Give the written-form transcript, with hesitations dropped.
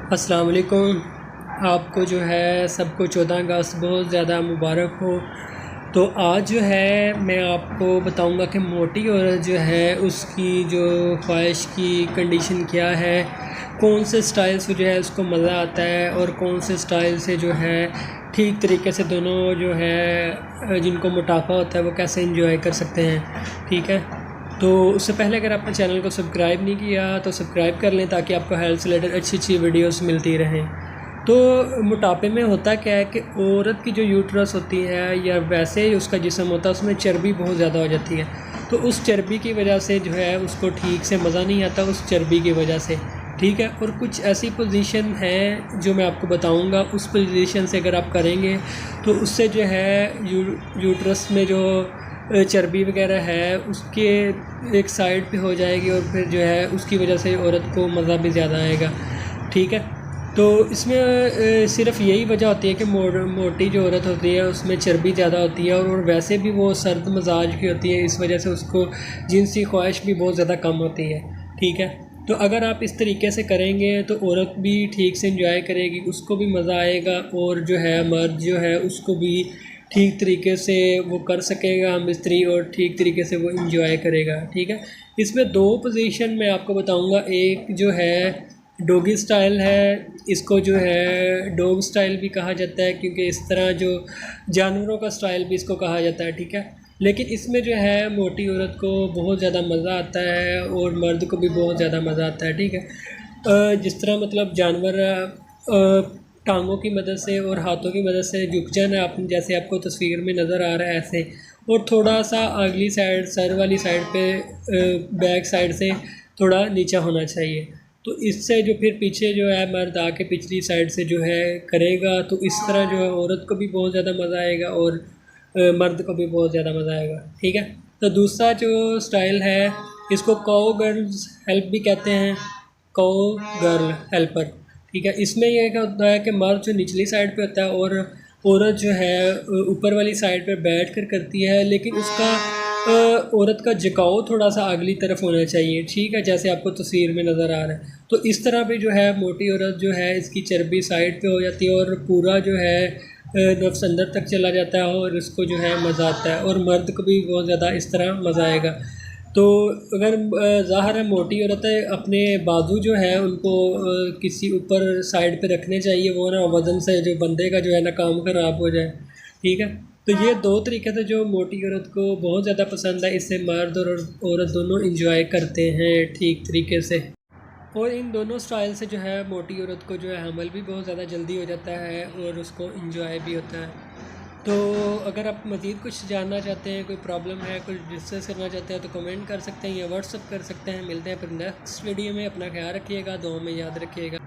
अस्सलाम वालेकुम। आपको जो है सबको 14 अगस्त बहुत ज़्यादा मुबारक हो। तो आज जो है मैं आपको बताऊंगा कि मोटी औरत जो है उसकी जो ख्वाहिश की कंडीशन क्या है, कौन से स्टाइल से जो है उसको मज़ा आता है और कौन से स्टाइल से जो है ठीक तरीके से दोनों जो है जिनको मोटापा होता है वो कैसे इंजॉय कर सकते हैं। ठीक है, तो उससे पहले अगर आपने चैनल को सब्सक्राइब नहीं किया तो सब्सक्राइब कर लें ताकि आपको हेल्थ से रिलेटेड अच्छी अच्छी वीडियोस मिलती रहें। तो मोटापे में होता क्या है कि औरत की जो यूट्रस होती है या वैसे ही उसका जिस्म होता है उसमें चर्बी बहुत ज़्यादा हो जाती है। तो उस चर्बी की वजह से जो है उसको ठीक से मज़ा नहीं आता उस चर्बी की वजह से। ठीक है, और कुछ ऐसी पोजीशन है जो मैं आपको बताऊंगा, उस पोजीशन से अगर आप करेंगे तो उससे जो है यूट्रस में जो चर्बी वगैरह है उसके एक साइड पे हो जाएगी और फिर जो है उसकी वजह से औरत को मज़ा भी ज़्यादा आएगा। ठीक है, तो इसमें सिर्फ यही वजह होती है कि मोटी जो औरत होती है उसमें चर्बी ज़्यादा होती है और वैसे भी वो सर्द मिजाज की होती है, इस वजह से उसको जिनसी ख्वाहिश भी बहुत ज़्यादा कम होती है। ठीक है, तो अगर आप इस तरीके से करेंगे तो औरत भी ठीक से इंजॉय करेगी, उसको भी मज़ा आएगा और जो है मर्द जो है उसको भी ठीक तरीके से वो कर सकेगा मिस्त्री और ठीक तरीके से वो इंजॉय करेगा। ठीक है, इसमें दो पोजीशन मैं आपको बताऊंगा। एक जो है डॉगी स्टाइल है, इसको जो है डॉग स्टाइल भी कहा जाता है क्योंकि इस तरह जो जानवरों का स्टाइल भी इसको कहा जाता है। ठीक है, लेकिन इसमें जो है मोटी औरत को बहुत ज़्यादा मज़ा आता है और मर्द को भी बहुत ज़्यादा मज़ा आता है। ठीक है, जिस तरह मतलब जानवर टांगों की मदद से और हाथों की मदद से झुक जाना, आप जैसे आपको तस्वीर में नज़र आ रहा है ऐसे, और थोड़ा सा अगली साइड सर वाली साइड पे बैक साइड से थोड़ा नीचा होना चाहिए। तो इससे जो फिर पीछे जो है मर्द आके पिछली साइड से जो है करेगा तो इस तरह जो है औरत को भी बहुत ज़्यादा मज़ा आएगा और मर्द को भी बहुत ज़्यादा मज़ा आएगा। ठीक है, तो दूसरा जो स्टाइल है इसको काउ गर्ल्स हेल्प भी कहते हैं, काउ गर्ल हेल्पर। ठीक है, इसमें यह क्या होता है कि मर्द जो निचली साइड पे होता है और औरत जो है ऊपर वाली साइड पे बैठ कर करती है, लेकिन उसका औरत का झुकाव थोड़ा सा अगली तरफ होना चाहिए। ठीक है, जैसे आपको तस्वीर में नज़र आ रहा है। तो इस तरह भी जो है मोटी औरत जो है इसकी चर्बी साइड पे हो जाती है और पूरा जो है नफ्स अंदर तक चला जाता है और इसको जो है मज़ा आता है और मर्द को भी बहुत ज़्यादा इस तरह मज़ा आएगा। तो अगर ज़ाहिर है मोटी औरत है अपने बाजू जो है उनको किसी ऊपर साइड पे रखने चाहिए, वो ना वज़न से जो बंदे का जो है ना काम ख़राब हो जाए। ठीक है, तो ये दो तरीके थे जो मोटी औरत को बहुत ज़्यादा पसंद है, इससे मर्द और औरत दोनों इंजॉय करते हैं ठीक तरीके से। और इन दोनों स्टाइल से जो है मोटी औरत को जो है हमल भी बहुत ज़्यादा जल्दी हो जाता है और उसको इंजॉय भी होता है। तो अगर आप मज़ीद कुछ जानना चाहते हैं, कोई प्रॉब्लम है, कुछ डिस्कस करना चाहते हैं तो कमेंट कर सकते हैं या व्हाट्सअप कर सकते हैं। मिलते हैं फिर नेक्स्ट वीडियो में। अपना ख्याल रखिएगा, दुआ में याद रखिएगा।